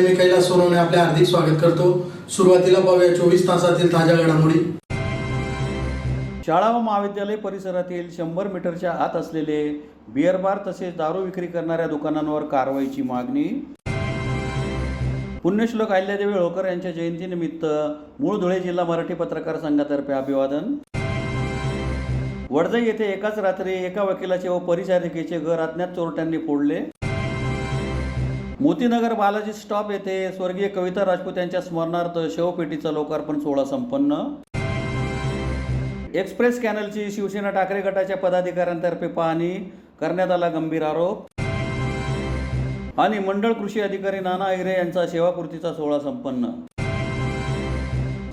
मी कैलास सोनवणे आपले हार्दिक स्वागत करतो। सुरुवातीला पाहूया 24 तासातील ताज्या घडामोडी। शाळा व महाविद्यालय परिसरातील 100 मीटरच्या आत असलेले बिअर बार तसेच दारू विक्री करणाऱ्या दुकानांवर कारवाईची मागणी। पुण्यश्लोक अहिल्यादेवी होळकर यांच्या जयंतीनिमित्त मूळ धुळे जिल्हा मराठी पत्रकार संघातर्फे अभिवादन। वडजाई येथे एकाच रात्री एका वकिलाचे व परिचारिकेचे घर अज्ञात चोरट्यांनी फोडले। मोतीनगर बालाजी स्टॉप येथे स्वर्गीय कविता राजपूत यांच्या स्मरणार्थ शवपेटीचा लोकार्पण सोहळा संपन्न। एक्सप्रेस कॅनलची शिवसेना ठाकरे गटाच्या पदाधिकाऱ्यांतर्फे पाहणी करण्यात आला, गंभीर आरोप। आणि मंडळ कृषी अधिकारी नाना अहिरे यांचा सेवापूर्तीचा सोहळा संपन्न।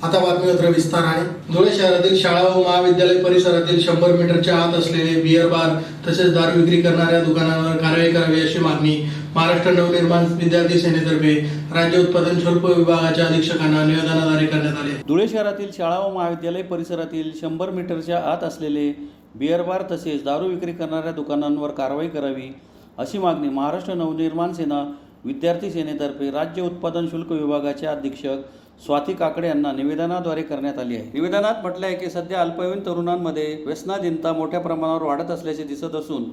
आता बातमीपत्र विस्ताराने। धुळे शहरातील शाळा व महाविद्यालय परिसरातील 100 मीटरच्या आत असलेले बिअर बार तसेच दारू विक्री करणाऱ्या दुकानांवर कारवाई करावी अशी मागणी महाराष्ट्र नवनिर्माण विद्यार्थी सेनेतर्फे राज्य उत्पादन शुल्क विभागाच्या अधीक्षकांना निवेदनाद्वारे करण्यात आले। धुळे शहरातील शाळा व महाविद्यालय परिसरातील 100 मीटरच्या आत असलेले बिअर बार तसेच दारू विक्री करणाऱ्या दुकानांवर कारवाई करावी अशी मागणी महाराष्ट्र नवनिर्माण सेना विद्यार्थी सेनेतर्फे राज्य उत्पादन शुल्क विभागाचे अधीक्षक स्वाती काकडे यांना निवेदनाद्वारे करण्यात आली आहे। निवेदनात म्हटले आहे की सध्या अल्पवयीन तरुणांमध्ये व्यसनाधीनता मोठ्या प्रमाणावर वाढत असल्याचे दिसत असून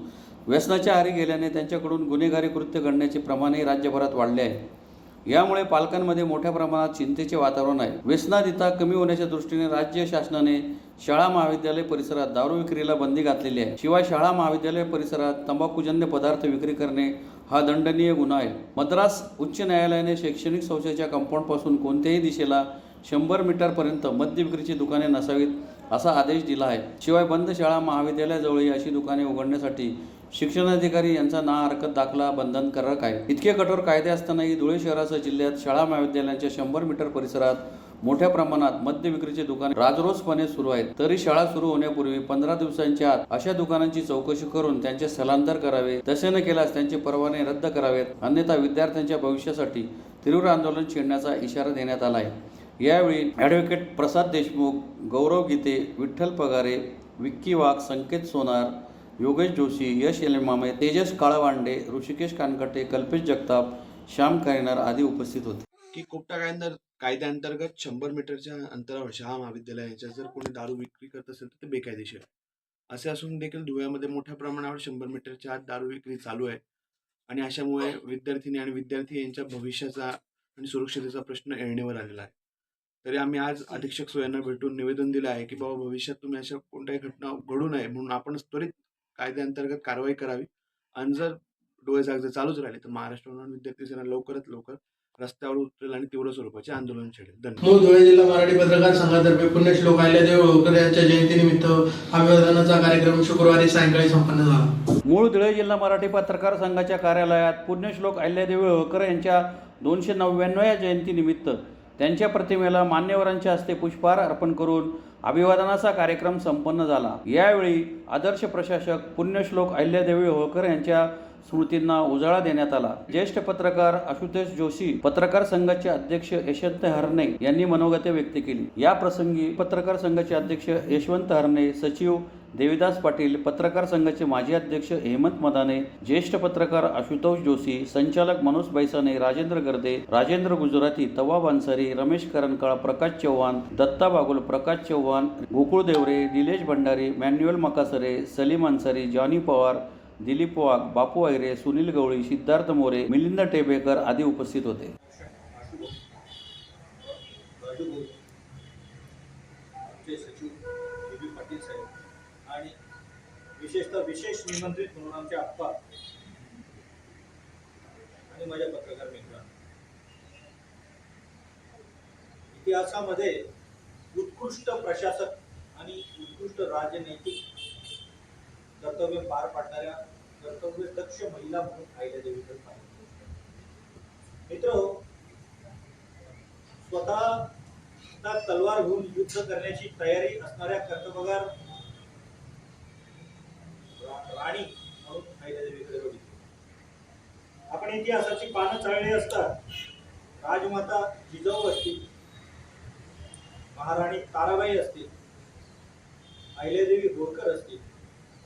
व्यसनाच्या आहारी गेल्याने त्यांच्याकडून गुन्हेगारी कृत्य घडण्याचे प्रमाणही राज्यभरात वाढले आहे। यामुळे पालकांमध्ये मोठ्या प्रमाणात चिंतेचे वातावरण आहे। व्यसनाधीनता कमी होण्याच्या दृष्टीने राज्य शासनाने शाळा महाविद्यालय परिसरात दारू विक्रीला बंदी घातलेली आहे। शिवाय शाळा महाविद्यालय परिसरात तंबाखूजन्य पदार्थ विक्री करणे हा दंडनीय गुन्हा आहे। मद्रास उच्च न्यायालयाने शैक्षणिक संस्थेच्या कंपाऊंडपासून कोणत्याही दिशेला 100 मीटरपर्यंत मद्य विक्रीची दुकाने नसावीत असा आदेश दिला आहे। शिवाय बंद शाळा महाविद्यालयाजवळही अशी दुकाने उघडण्यासाठी शिक्षणाधिकारी यांचा ना हरकत दाखला बंधनकारक आहे। इतके कठोर कायदे असतानाही धुळे शहरासह जिल्ह्यात शाळा महाविद्यालयांच्या 100 मीटर परिसरात मोठ्या प्रमाणात मद्य विक्रीचे दुकान राजरोसपणे सुरू आहेत। तरी शाळा सुरू होण्यापूर्वी 15 दिवसांच्या आत अशा दुकानांची चौकशी करून त्यांचे स्थलांतर करावे, तसे न केल्यास त्यांचे परवाने रद्द करावेत, अन्यथा विद्यार्थ्यांच्या भविष्यासाठी तीव्र आंदोलन छेडण्याचा इशारा देण्यात आला आहे। यावेळी ॲडव्होकेट प्रसाद देशमुख, गौरव गीते, विठ्ठल पगारे, विक्की वाघ, संकेत सोनार, योगेश जोशी, यश एलेमामे, तेजस काळवांडे, ऋषिकेश कानकटे, कल्पेश जगताप, श्याम कायनार आदी उपस्थित होते। की कोपटा कायद्याअंतर्गत 100 मीटरच्या अंतरावर शाळा महाविद्यालयाच्या जर कोणी दारू विक्री करत असेल तर ते बेकायदेशीर असे असून देखील धुळ्यामध्ये मोठ्या प्रमाणावर 100 मीटरच्या आत दारू विक्री चालू आहे आणि अशामुळे विद्यार्थिनी आणि विद्यार्थी यांच्या भविष्याचा आणि सुरक्षिततेचा प्रश्न ऐरणीवर आलेला आहे। तरी आम्ही आज अधीक्षक सोयांना भेटून निवेदन दिलं आहे की बाबा भविष्यात तुम्ही अशा कोणत्याही घटना घडू नये म्हणून आपण त्वरित कायद्याअंतर्गत कारवाई करावी आणि जर डोळे जाग चालूच राहिले तर महाराष्ट्र विद्यार्थी सेना लवकरात लवकर रस्त्यावर उतरेल आणि तीव्र स्वरूपाचे आंदोलन छेडेल। धन्यवाद। मूळ धुळे जिल्हा मराठी पत्रकार संघातर्फे पुण्यश्लोक अहिल्यादेवी होळकर यांच्या जयंतीनिमित्त अभिवादनाचा कार्यक्रम शुक्रवारी सायंकाळी संपन्न झाला। मूळ धुळे जिल्हा मराठी पत्रकार संघाच्या कार्यालयात पुण्यश्लोक अहिल्यादेवी होळकर यांच्या 299व्या जयंतीनिमित्त त्यांच्या प्रतिमेला मान्यवरांच्या हस्ते पुष्पहार अर्पण करून अभिवादनाचा कार्यक्रम संपन्न झाला। यावेळी आदर्श प्रशासक पुण्यश्लोक अहिल्यादेवी होळकर यांच्या स्मृतींना उजाळा देण्यात आला। ज्येष्ठ पत्रकार आशुतोष जोशी, पत्रकार संघाचे अध्यक्ष यशवंत हरणे यांनी मनोगते व्यक्त केली। या प्रसंगी पत्रकार संघाचे अध्यक्ष यशवंत हरणे, सचिव देविदास पाटील, पत्रकार संघाचे माजी अध्यक्ष हेमंत मदाने, ज्येष्ठ पत्रकार आशुतोष जोशी, संचालक मनोज बैसाने, राजेंद्र गर्दे, राजेंद्र गुजराती, तवाब अन्सारी, रमेश करंकाळ, प्रकाश चव्हाण, दत्ता बागुल, प्रकाश चव्हाण, गोकुळ देवरे, निलेश भंडारी, मॅन्युअल मकासरे, सलीम अन्सारी, जॉनी पवार, दिलीप वाघ, बापू अहिरे, सुनील गवळी, सिद्धार्थ मोरे, मिलिंद टेबेकर आदी उपस्थित होते। आणि विशेषतः विशेष निमंत्रित म्हणून आमचे आप्पा आणि माझ्या पत्रकार मित्रांनो, इतिहासामध्ये उत्कृष्ट प्रशासक आणि उत्कृष्ट राजनैतिक कर्तव्य पार पाडणाऱ्या कर्तव्यदक्ष महिला म्हणून अहिल्यादेवीकडे पाहिजे। मित्र, स्वतः तलवार घेऊन युद्ध करण्याची तयारी असणाऱ्या कर्तबगार राणी म्हणून अहिल्यादेवीकडे बघितले। आपण इतिहासाची पानं चाळली असता राजमाता जिजाऊ असतील, महाराणी ताराबाई असतील, अहिल्यादेवी होळकर असतील,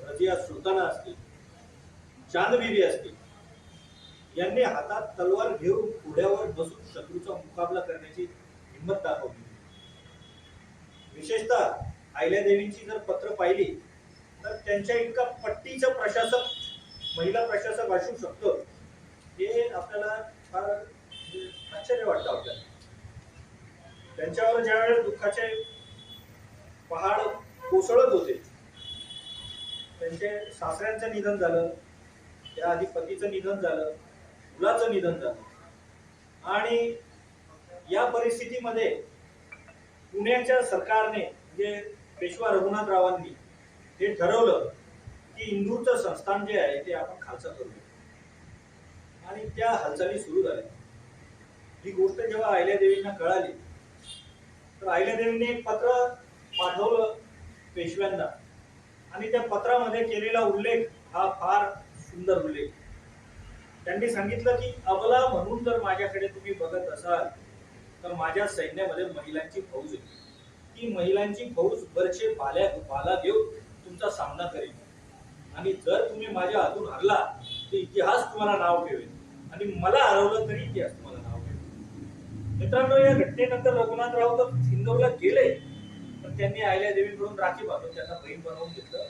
रजिया सुलताना असतील, चांद बीबी असतील, यांनी हातात तलवार घेऊन घोड्यावर बसून हिंमत दाखवली. विशेषतः अहिल्यादेवींची जर पत्र पाहिली तर त्यांच्या इतका पट्टीचं प्रशासक, महिला प्रशासक असू शकतं हे आपल्याला फार आश्चर्य वाटतं आपल्याला. त्यांच्यावर ज्यावेळेस दुःखाचे पहाड कोसळत होते, त्यांचे सासऱ्यांचं निधन झालं, त्याआधी पतीचं निधन झालं, मुलाचं निधन झालं, आणि या परिस्थितीमध्ये पुण्याच्या सरकारने म्हणजे पेशवा रघुनाथरावांनी हे ठरवलं की इंदूरचं संस्थान जे आहे ते आपण खालचं करूया, आणि त्या हालचाली सुरू झाल्या. ही गोष्ट जेव्हा अहिल्यादेवींना कळाली तर अहिल्यादेवींनी एक पत्र पाठवलं पेशव्यांना, आणि त्या पत्रामध्ये केलेला उल्लेख हा फार सुंदर उल्लेख. त्यांनी सांगितलं की अबला म्हणून जर माझ्याकडे तुम्ही बघत असाल तर माझ्या सैन्यामध्ये महिलांची फौज आहे. ती महिलांची फौज बरेचसे बाला देऊन तुमचा सामना करेल, आणि जर तुम्ही माझ्या हातून हरला तर इतिहास तुम्हाला नाव ठेवेल, आणि मला हरवलं तरी इतिहास तुम्हाला नाव ठेवेल. मित्रांनो, या घटनेनंतर रघुनाथराव तर इंदोरला गेले, पण त्यांनी अहिल्यादेवींकडून राखी बांधून त्यांना बहीण बनवून घेतलं,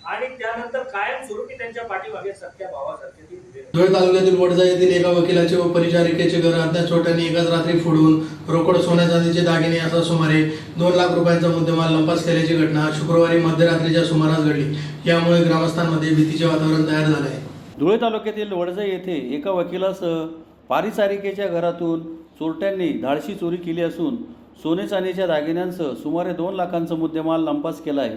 आणि त्यानंतर कायमस्वरूपी त्यांच्या पाठीमागे सख्या भावासारखे ती उभे राहिले. धुळे तालुक्यातील वडजा येथील एका वकिलाचे व परिचारिकेचे घर अज्ञात चोरट्यांनी एकाच रात्री फोडून रोकड, सोन्या चांदीचे दागिने असा सुमारे 2 लाख रुपयांचा मुद्देमाल लंपास केल्याची घटना शुक्रवारी मध्यरात्रीच्या सुमारास घडली. यामुळे ग्रामस्थांमध्ये भीतीचे वातावरण तयार झाले आहे. धुळे तालुक्यातील वडजा येथे एका वकिलासह पारिचारिकेच्या घरातून चोरट्यांनी धाडशी चोरी केली असून सोने चांदीच्या दागिन्यांसह सुमारे 2 लाखांचा मुद्देमाल लंपास केला आहे.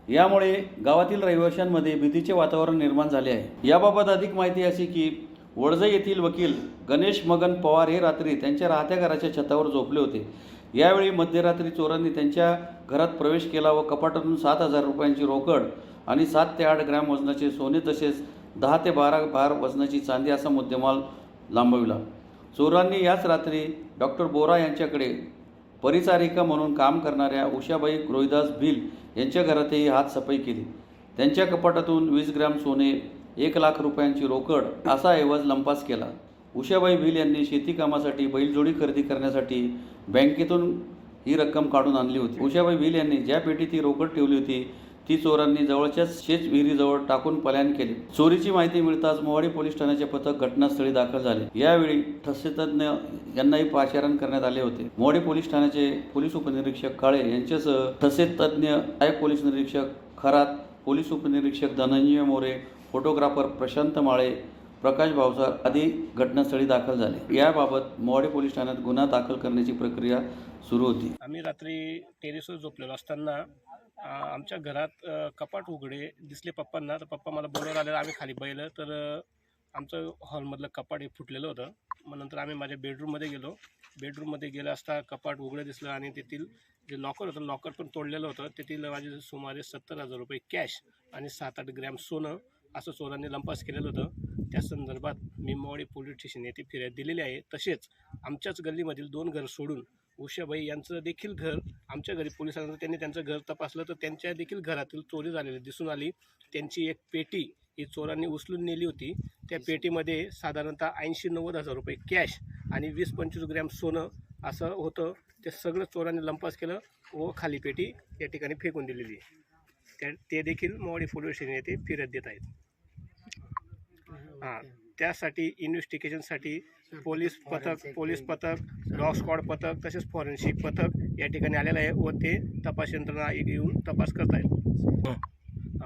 यामुळे गावातील रहिवाशांमध्ये भीतीचे वातावरण निर्माण झाले आहे. याबाबत अधिक माहिती अशी की वडजा येथील वकील गणेश मगन पवार हे रात्री त्यांच्या राहत्या घराच्या छतावर झोपले होते. यावेळी मध्यरात्री चोरांनी त्यांच्या घरात प्रवेश केला व कपाटातून 7,000 रुपयांची रोकड आणि 7 ते 8 ग्रॅम वजनाचे सोने तसेच 10 ते 12 भार वजनाची चांदी असा मुद्देमाल लांबविला. चोरांनी याच रात्री डॉक्टर बोरा यांच्याकडे परिचारिका म्हणून काम करणाऱ्या उषाबाई रोहिदास भिल यांच्या घरातही हातसफाई केली. त्यांच्या कपाटातून 20 ग्रॅम सोने, 1 लाख रुपयांची रोकड असा ऐवज लंपास केला. उषाबाई भिल यांनी शेती कामासाठी बैलजोडी खरेदी करण्यासाठी बँकेतून ही रक्कम काढून आणली होती. उषाबाई भिल यांनी ज्या पेटीत ही रोकड ठेवली होती ती चोरांनी जवळच्याच शेत विहिरीजवळ टाकून पलायन केले. चोरीची माहिती मिळताच मोवाडी पोलीस ठाण्याचे पथक घटनास्थळी दाखल झाले. यावेळी ठसेतज्ञ यांनाही पाचारण करण्यात आले होते. मोवाडी पोलीस ठाण्याचे पोलीस उपनिरीक्षक काळे यांच्यासह ठसेतज्ञ सहाय्यक पोलीस निरीक्षक खरात, पोलीस उपनिरीक्षक धनंजय मोरे, फोटोग्राफर प्रशांत माळे, प्रकाश भावसार आदी घटनास्थळी दाखल झाले. याबाबत मोवाडी पोलीस ठाण्यात गुन्हा दाखल करण्याची प्रक्रिया सुरू होती. आम्ही रात्री टेरेसवर झोपलेलो असताना आमच्या घरात कपाट उघडे दिसले पप्पांना. तर पप्पा मला बोलावून आले. आम्ही खाली पाहिलं तर आमचं हॉलमधलं कपाट हे फुटलेलं होतं. मग नंतर आम्ही माझ्या बेडरूममध्ये गेलो. बेडरूममध्ये गेलं असता कपाट उघडं दिसलं आणि तेथील जे लॉकर होतं लॉकर पण तोडलेलं होतं. तेथील माझे सुमारे 70,000 रुपये कॅश आणि 7-8 ग्रॅम सोनं असं चोरांनी लंपास केलेलं होतं. त्या संदर्भात मी मोवाडी पोलीस स्टेशन येथे फिर्याद दिलेली आहे. तसेच आमच्याच गल्लीमधील 2 घर सोडून उषाबाई यांचं देखील घर आमच्या घरी पोलिसांना त्यांनी त्यांचं घर तपासलं तर त्यांच्या देखील घरातील चोरी झालेली दिसून आली. त्यांची एक पेटी ही चोरांनी उचलून नेली होती. त्या पेटीमध्ये साधारणतः 80-90 हजार रुपये कॅश आणि 20-25 ग्रॅम सोनं असं होतं. ते सगळं चोरांनी लंपास केलं व खाली पेटी या ठिकाणी फेकून दिलेली. ते देखील मोवाडी पोलीस स्टेशन येथे फिर्याद देत आहेत. त्यासाठी इन्व्हेस्टिगेशनसाठी पोलीस पथक, डॉग स्क्वॉड पथक तसेच फॉरेन्सिक पथक या ठिकाणी आलेलं आहे व ते तपास यंत्रणा येऊन तपास करत आहेत.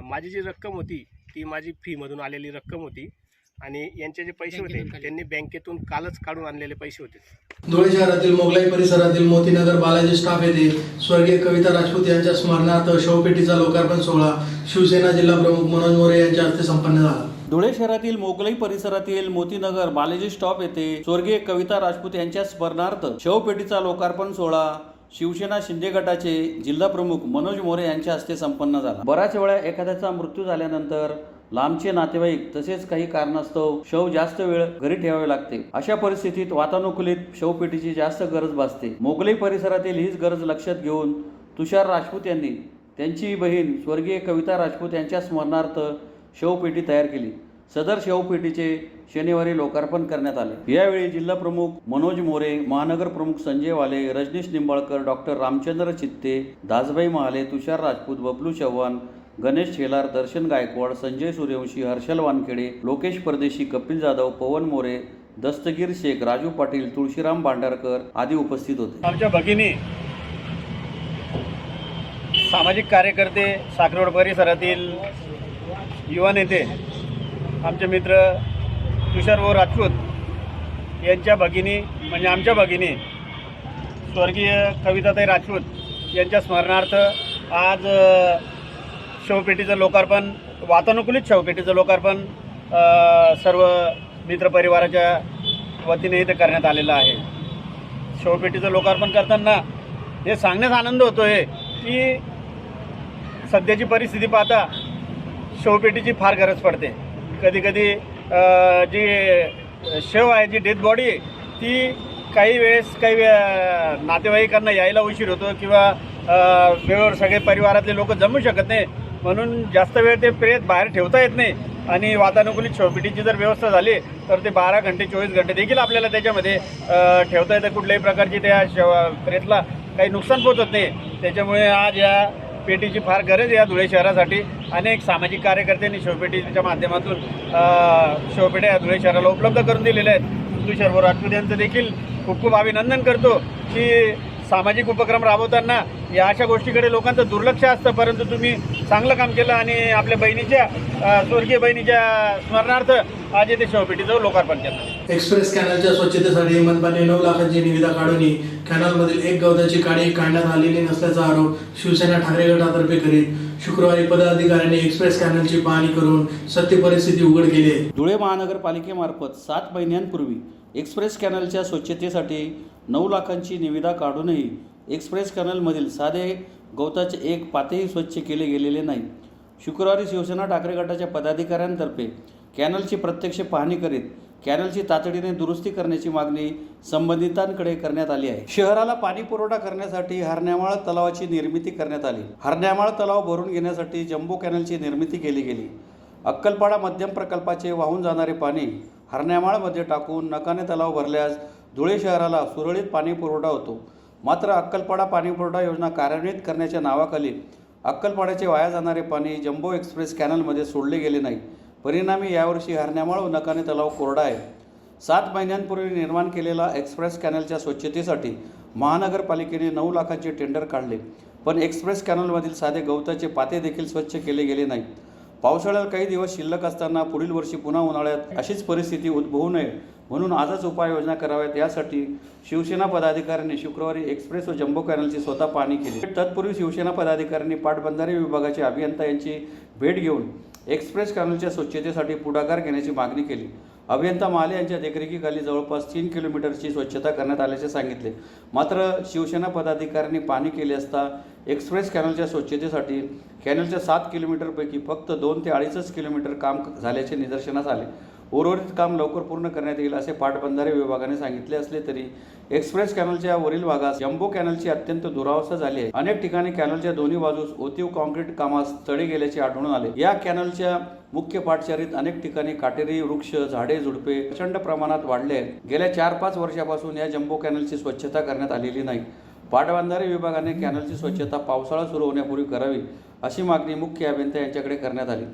माझी जी रक्कम होती ती माझी फीमधून आलेली रक्कम होती आणि यांचे जे पैसे होते त्यांनी बँकेतून कालच काढून आणलेले पैसे होते. धुळे शहरातील मोगलाई परिसरातील मोतीनगर बालाजी स्टाफ येथे स्वर्गीय कविता राजपूत यांच्या स्मरणार्थ शवपेटीचा लोकार्पण सोहळा शिवसेना जिल्हा प्रमुख मनोज मोरे यांच्या हस्ते संपन्न झाला. धुळे शहरातील मोगलाई परिसरातील मोतीनगर बालाजी स्टॉप येथे स्वर्गीय कविता राजपूत यांच्या स्मरणार्थ शवपेटीचा लोकार्पण सोहळा शिवसेना शिंदे गटाचे जिल्हा प्रमुख मनोज मोरे यांच्या हस्ते संपन्न झाला. बऱ्याच वेळा एखाद्याचा मृत्यू झाल्यानंतर लांबचे नातेवाईक तसेच काही कारणास्तव शव जास्त वेळ घरी ठेवावे लागते. अशा परिस्थितीत वातानुकूलित शवपेटीची जास्त गरज भासते. मोगलाई परिसरातील हीच गरज लक्षात घेऊन तुषार राजपूत यांनी त्यांची बहीण स्वर्गीय कविता राजपूत यांच्या स्मरणार्थ शवपेटी तयार केली. सदर शेवपेटीचे शनिवारी लोकार्पण करण्यात आले। यावेळी जिल्हा प्रमुख मनोज मोरे, महानगर प्रमुख संजय वाले, रजनीश निंबाळकर, डॉक्टर रामचंद्र चित्ते, दासबाई महाले, तुषार राजपूत, बबलू चव्हाण, गणेश शेलार, दर्शन गायकवाड, संजय सूर्यवंशी, हर्षल वानखेडे, लोकेश परदेशी, कपिल जाधव, पवन मोरे, दस्तगीर शेख, राजू पाटील, तुळशीराम भांडारकर आदी उपस्थित होते। आमच्या भगिनी सामाजिक कार्यकर्ते, साखरवड परिसरातील युवा नेते, आमचे मित्र तुषारभाऊ राजपूत यांच्या भगिनी म्हणजे आमच्या भगिनी स्वर्गीय कविताताई राजपूत यांच्या स्मरणार्थ आज शवपेटीचं लोकार्पण, वातानुकूलित शवपेटीचं लोकार्पण सर्व मित्रपरिवाराच्या वतीने इथे करण्यात आलेलं आहे। शवपेटीचं लोकार्पण करताना हे सांगण्यास आनंद होतो आहे की सध्याची परिस्थिती पाहता शवपेटीची फार गरज पडते। कधीकधी जी शव आहे, जी डेथ बॉडी आहे, ती काही वेळेस नातेवाईकांना यायला उशीर होतो किंवा वेळेवर सगळे परिवारातले लोक जमू शकत नाही, म्हणून जास्त वेळ ते प्रेत बाहेर ठेवता येत नाही। आणि वातानुकूलित शवपेटीची जर व्यवस्था झाली तर ते 12 घंटे 24 घंटे देखील आपल्याला त्याच्यामध्ये ठेवता येतं। कुठल्याही प्रकारची त्या प्रेतला काही नुकसान पोहोचत नाही। त्याच्यामुळे आज या पेटीची फार गरज आहे या धुळे शहरासाठी। अनेक सामाजिक कार्यकर्त्यांनी शवपेटीच्या माध्यमातून शवपेट्या धुळे शहराला उपलब्ध करून दिलेल्या आहेत। तुषारभाऊ राजपूत यांचं देखील खूप खूप अभिनंदन करतो की सामाजिक उपक्रम राबवताना या अशा गोष्टीकडे लोकांचं दुर्लक्ष असतं, परंतु तुम्ही चांगलं काम केलं आणि आपल्या बहिणीच्या स्वर्गीय बहिणीच्या स्मरणार्थ आज येथे शवपेटीचं लोकार्पण केलं। एक्सप्रेस कॅनलच्या स्वच्छतेसाठी मनपाने 9 लाखांची निविदा काढून कॅनलमधील एक गवताची काडी काढण्यात आलेली नसल्याचा आरोप शिवसेना ठाकरे गटातर्फे करीत शुक्रवारी पदाधिकाऱ्यांनी एक्सप्रेस कॅनलची पाहणी करून सत्य परिस्थिती उघड केली आहे। धुळे महानगरपालिकेमार्फत 7 महिन्यांपूर्वी एक्सप्रेस कॅनलच्या स्वच्छतेसाठी 9 लाखांची निविदा काढूनही एक्सप्रेस कॅनलमधील साधे गवताचे एक पातेही स्वच्छ केले गेलेले नाही। शुक्रवारी शिवसेना ठाकरे गटाच्या पदाधिकाऱ्यांतर्फे कॅनलची प्रत्यक्ष पाहणी करीत कॅनलची तातडीने दुरुस्ती करण्याची मागणी संबंधितांकडे करण्यात आली आहे। शहराला पाणी पुरवठा करण्यासाठी हरण्यामाळ तलावाची निर्मिती करण्यात आली। हरण्यामाळ तलाव भरून घेण्यासाठी जम्बो कॅनलची निर्मिती केली गेली। अक्कलपाडा मध्यम प्रकल्पाचे वाहून जाणारे पाणी हरण्यामाळमध्ये टाकून नकाने तलाव भरल्यास धुळे शहराला सुरळीत पाणी पुरवठा होतो। मात्र अक्कलपाडा पाणी पुरवठा योजना कार्यान्वित करण्याच्या नावाखाली अक्कलपाड्याचे वाया जाणारे पाणी जम्बो एक्सप्रेस कॅनलमध्ये सोडले गेले नाही। परिणामी यावर्षी हरण्यामाळ व नकाने तलाव कोरडा आहे। 7 महिन्यांपूर्वी निर्माण केलेला एक्सप्रेस कॅनलच्या स्वच्छतेसाठी महानगरपालिकेने 9 लाखांचे टेंडर काढले, पण एक्सप्रेस कॅनलमधील साधे गवताचे पाते देखील स्वच्छ केले गेले नाही। पावसाळ्याला काही दिवस शिल्लक असताना पुढील वर्षी पुन्हा उन्हाळ्यात अशीच परिस्थिती उद्भवू नये म्हणून आजच उपाययोजना कराव्यात, यासाठी शिवसेना पदाधिकाऱ्यांनी शुक्रवारी एक्सप्रेस व जम्बो कॅनलची स्वतः पाहणी केली। तत्पूर्वी शिवसेना पदाधिकाऱ्यांनी पाटबंधारे विभागाचे अभियंता यांची भेट घेऊन एक्सप्रेस कॅनलच्या स्वच्छतेसाठी पुढाकार घेण्याची मागणी केली। अभियंता महाले यांच्या देखरेखीखाली जवळपास 3 किलोमीटरची स्वच्छता करण्यात आल्याचे सांगितले। मात्र शिवसेना पदाधिकाऱ्यांनी पाहणी केली असता एक्सप्रेस कॅनलच्या स्वच्छतेसाठी कॅनलच्या 7 किलोमीटरपैकी फक्त 2 ते 2.5 किलोमीटर काम झाल्याचे निदर्शनास आले। उर्वरित काम लवकर पूर्ण करण्यात येईल असे पाटबंधारे विभागाने सांगितले असले तरी एक्सप्रेस कॅनलच्या वरील भागात जम्बो कॅनलची अत्यंत दुरावस्था झाली आहे। अनेक ठिकाणी कॅनलच्या दोन्ही बाजूस ओतीव कॉन्क्रीट कामास तडे गेल्याचे आढळून आले। या कॅनलच्या मुख्य पाटचारीत अनेक ठिकाणी काटेरी वृक्ष, झाडे, झुडपे प्रचंड प्रमाणात वाढले आहेत। गेल्या 4-5 वर्षापासून या जम्बो कॅनलची स्वच्छता करण्यात आलेली नाही। पाटबंधारे विभागाने कॅनलची स्वच्छता पावसाळा सुरू होण्यापूर्वी करावी अशी मागणी मुख्य अभियंता यांच्याकडे करण्यात आली।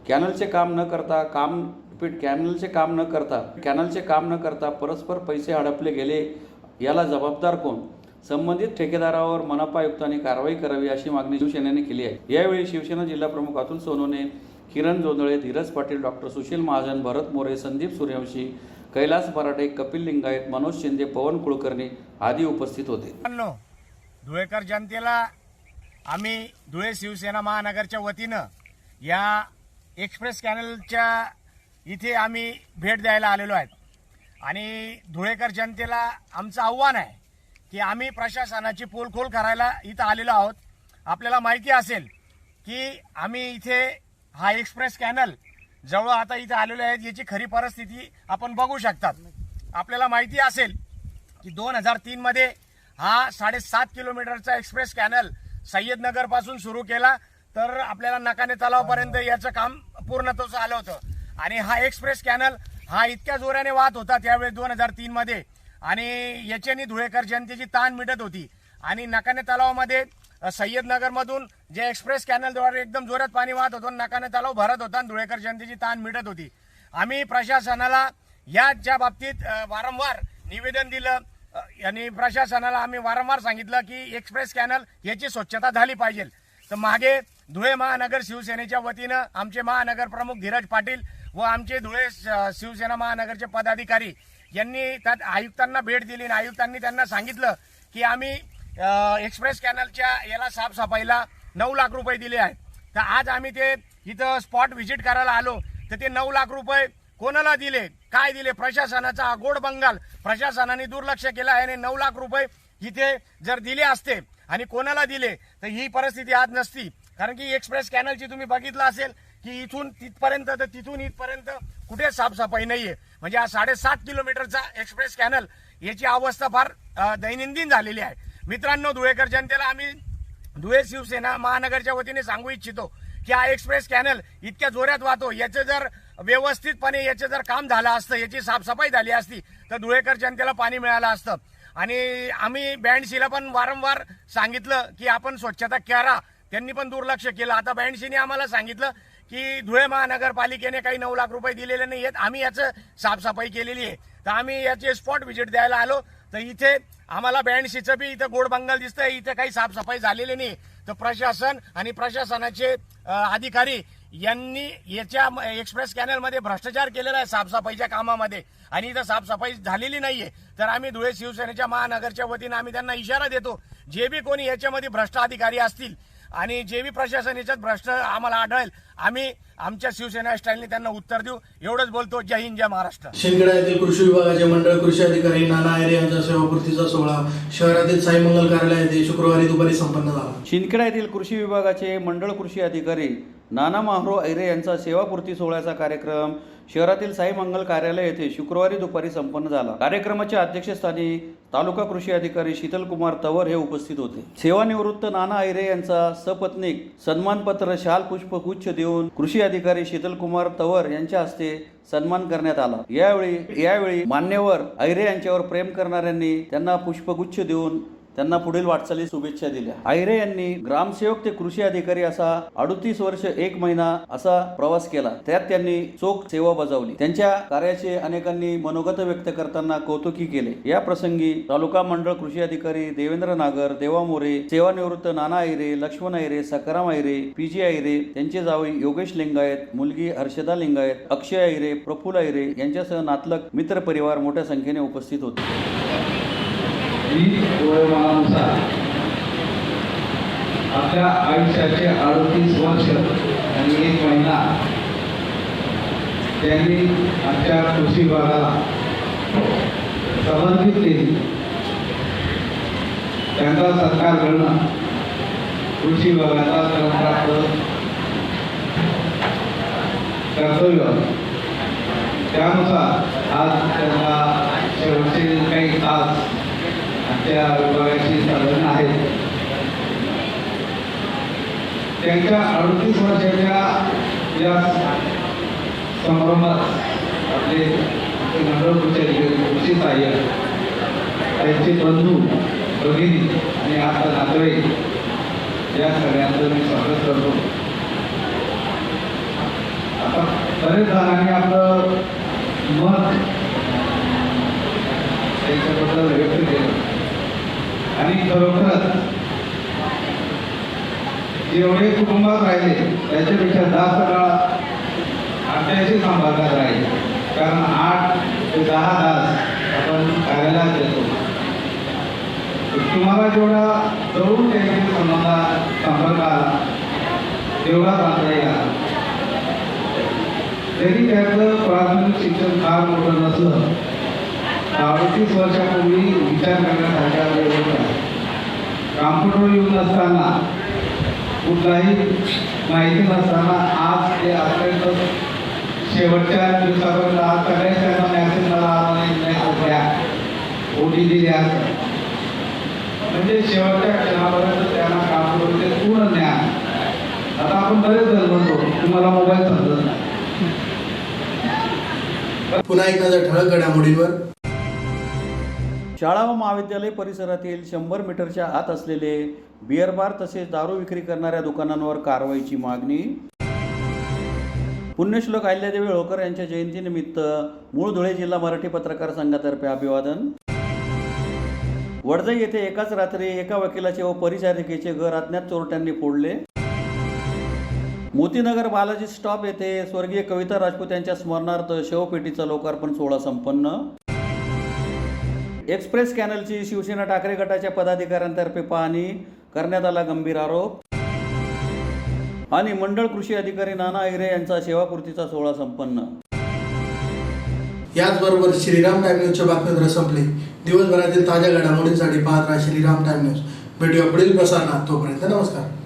कॅनलचे काम न करता परस्पर पैसे हडपले गेले, याला जबाबदार कोण? संबंधित ठेकेदारावर मनपा आयुक्तांनी कारवाई करावी अशी मागणी शिवसेनेने केली आहे। यावेळी शिवसेना जिल्हा प्रमुख अतुल सोनवणे, किरण जोंधळे, धीरज पाटील, डॉक्टर सुशील महाजन, भरत मोरे, संदीप सूर्यवंशी, कैलास पराठे, कपिल लिंगायत, मनोज शिंदे, पवन कुलकर्णी आदी उपस्थित होते। धुळेकर जनतेला आम्ही धुळे शिवसेना महानगरच्या वतीनं या एक्सप्रेस कॅनलच्या इथे आम्ही भेट द्यायला आलेलो आहेत आणि धुळेकर जनतेला आमचं आव्हान आहे की आम्ही प्रशासनाची पोलखोल करायला इथं आलेलो आहोत। आपल्याला माहिती असेल की आम्ही इथे हा एक्सप्रेस कॅनल जवळ आता इथे आलेलो आहेत, याची खरी परिस्थिती आपण बघू शकतात। आपल्याला माहिती असेल की 2003 मध्ये हा 7.5 किलोमीटरचा एक्सप्रेस कॅनल सय्यदनगरपासून सुरू केला तर आपल्याला नकाने तलावपर्यंत याचं काम पूर्णत्वास आलं होतं आणि हा एक्सप्रेस कॅनल हा इतक्या जोराने वाहत होता त्यावेळेस 2003 मध्ये, आणि याच्याने धुळेकर जनतेची ताण मिटत होती. आणि नकाने तलावामध्ये सय्यदनगर मधून जे एक्सप्रेस कॅनलद्वारे एकदम जोरात पाणी वाहत होतं, नकाने तलाव भरत होता आणि धुळेकर जनतेची ताण मिटत होती. आम्ही प्रशासनाला याच्या बाबतीत वारंवार निवेदन दिलं आणि प्रशासनाला आम्ही वारंवार सांगितलं की एक्सप्रेस कॅनल याची स्वच्छता झाली पाहिजे. तर मागे धुळे महानगर शिवसेनेच्या वतीनं आमचे महानगर प्रमुख धीरज पाटील व आमचे धुळे शिवसेना महानगरचे पदाधिकारी यांनी त्यात आयुक्तांना भेट दिली आणि आयुक्तांनी त्यांना सांगितलं की आम्ही एक्सप्रेस कॅनलच्या याला साफसफाईला 9 लाख रुपये दिले आहेत. तर आज आम्ही ते इथं स्पॉट व्हिजिट करायला आलो, तर ते 9 लाख रुपये कोणाला दिले, काय दिले, प्रशासनाचा गोड बंगाल. प्रशासनाने दुर्लक्ष केलं आहे आणि 9 लाख रुपये इथे जर दिले असते आणि कोणाला दिले तर ही परिस्थिती आज नसती. कारण की एक्सप्रेस कॅनलची तुम्ही बघितलं असेल की इथून तिथपर्यंत तर तिथून इथपर्यंत कुठे साफसफाई नाहीये. म्हणजे हा 7.5 किलोमीटरचा एक्सप्रेस कॅनल याची अवस्था फार दैनंदिन झालेली आहे. मित्रांनो, धुळेकर जनतेला आम्ही धुळे शिवसेना महानगरच्या वतीने सांगू इच्छितो की हा एक्सप्रेस कॅनल इतक्या जोरात वाहतो, याचं जर व्यवस्थितपणे याचं जर काम झालं असतं, याची साफसफाई झाली असती तर धुळेकर जनतेला पाणी मिळालं असतं. आणि आम्ही बँडशीला पण वारंवार सांगितलं की आपण स्वच्छता करा, त्यांनी पण दुर्लक्ष केलं. आता बँडशीने आम्हाला सांगितलं की धुळे महानगरपालिकेने काही 9 लाख रुपये दिलेले नाही आहेत, आम्ही याचं साफसफाई केलेली आहे. तर आम्ही याचे स्पॉट व्हिजिट द्यायला आलो, तर इथे आम्हाला बँडशीचं बी इथं गोड बंगाल दिसतंय, इथे काही साफसफाई झालेली नाही. तर प्रशासन आणि प्रशासनाचे अधिकारी यांनी याच्या एक्सप्रेस कॅनलमध्ये भ्रष्टाचार केलेला आहे साफसफाईच्या कामामध्ये, आणि इथं साफसफाई झालेली नाहीये. तर आम्ही धुळे शिवसेनेच्या महानगरच्या वतीने आम्ही त्यांना इशारा देतो, जे बी कोणी याच्यामध्ये भ्रष्ट अधिकारी असतील आणि जे बी प्रशासन याच्यात भ्रष्ट आम्हाला आढळेल, आम्ही आमच्या शिवसेना स्टाईलने त्यांना उत्तर देऊ. एवढंच बोलतो. जय हिंद, जय महाराष्ट्र. शिंदखेडा येथील कृषी विभागाचे मंडळ कृषी अधिकारी नाना आयरे यांचा सेवापूर्तीचा सोहळा शहरातील साई मंगल कार्यालय येथे शुक्रवारी दुपारी संपन्न झाला. शिंदखेडा येथील कृषी विभागाचे मंडळ कृषी अधिकारी नाना महारो ऐरे यांचा सेवापूर्ती सोहळ्याचा कार्यक्रम शहरातील साई मंगल कार्यालय येथे शुक्रवारी दुपारी संपन्न झाला. कार्यक्रमाच्या अध्यक्षस्थानी तालुका कृषी अधिकारी शीतलकुमार तवर हे उपस्थित होते. सेवानिवृत्त नाना ऐरे यांचा सपत्नीक सन्मानपत्र शाल पुष्पगुच्छ देऊन कृषी अधिकारी शीतलकुमार तवर यांच्या हस्ते सन्मान करण्यात आला. यावेळी मान्यवर ऐरे यांच्यावर प्रेम करणाऱ्यांनी त्यांना पुष्पगुच्छ देऊन त्यांना पुढील वाटचालीस शुभेच्छा दिल्या. ऐरे यांनी ग्रामसेवक ते कृषी अधिकारी असा 38 वर्ष 1 महिना असा प्रवास केला. त्यात त्यांनी चोख सेवा बजावली. त्यांच्या कार्याचे अनेकांनी मनोगत व्यक्त करताना कौतुकी केले. या प्रसंगी तालुका मंडळ कृषी अधिकारी देवेंद्र नागर, देवा मोरे, सेवानिवृत्त नाना ऐरे, लक्ष्मण ऐरे, सकाराम ऐरे, पीजी ऐरे, त्यांचे जावई योगेश लिंगायत, मुलगी हर्षदा लिंगायत, अक्षय ऐरे, प्रफुल्ल ऐरे यांच्यासह नातलग मित्र परिवार मोठ्या संख्येने उपस्थित होते. वयोमानानुसार आपल्या आयुष्याचे 38 वर्ष आणि 1 महिना त्यांनी आमच्या कृषी विभागाला समर्पित केली. त्यांचा सत्कार करणं कृषी विभागाचा क्रमप्राप्त कर्तव्य. त्यानुसार आज त्यांना शेवटचे काही तास आमच्या विभागाची साधन आहेत. त्यांच्या 38 वर्षाच्या या संभ्रमात आपले मंडळ कृषी सहाय्यक, त्यांचे बंधू भगिनी आणि आता नातेवाईक या सगळ्यांचं मी स्वागत करतो. आता बरेच जणांनी आपलं मत त्याच्याबद्दल व्यक्त केलं आणि खरोखरच जेवढे कुटुंबात राहिले त्याच्यापेक्षा जास्त काळ आमच्याशी संपर्कात राहिले. कारण 8 ते 10 तास आपण कार्यालयात येतो. तुम्हाला जेवढा जवळून त्यांच्या संपर्क आला तेवढा चांगला येईल. जरी त्याचं प्राथमिक शिक्षण फार मोठं नसलं, 38 वर्षापूर्वी विचार करण्यासारख्या वेळ होता. कॉम्प्युटर येऊन असताना, कुठलाही माहिती नसताना आज ते अत्यंत शेवटच्या दिवसापर्यंत आज सगळ्यांना मॅसेज मला मेसेज द्या, OTP द्या, म्हणजे शेवटच्या क्षणापर्यंत त्यांना कॉम्प्युटरचे पूर्ण ज्ञान. आता आपण बरेच जण म्हणतो तुम्हाला मोबाईल समजत नाही. पुन्हा एक नजर ठळक घडामोडींवर. शाळा व महाविद्यालय परिसरातील 100 मीटरच्या आत असलेले बिअर बार तसेच दारू विक्री करणाऱ्या दुकानांवर कारवाईची मागणी. पुण्यश्लोक अहिल्यादेवी होळकर यांच्या जयंतीनिमित्त मूळ धुळे जिल्हा मराठी पत्रकार संघातर्फे अभिवादन. वडजई येथे एकाच रात्री एका वकिलाचे व परिचारिकेचे घर अज्ञात चोरट्यांनी फोडले. मोतीनगर बालाजी स्टॉप येथे स्वर्गीय कविता राजपूत यांच्या स्मरणार्थ शवपेटीचा लोकार्पण सोहळा संपन्न. एक्सप्रेस कॅनलची शिवसेना ठाकरे गटाच्या पदाधिकाऱ्यांतर्फे पाहणी करण्यात आला गंभीर आरोप. आणि मंडळ कृषी अधिकारी नाना हिरे यांचा सेवापूर्तीचा सोहळा संपन्न. याचबरोबर श्रीराम टाइम न्यूजच्या बातमीपत्र संपले. दिवसभरातील ताज्या घडामोडींसाठी पाहत राहा श्रीराम टाइम न्यूज. भेटूया पुढील प्रसारणात. तोपर्यंत नमस्कार.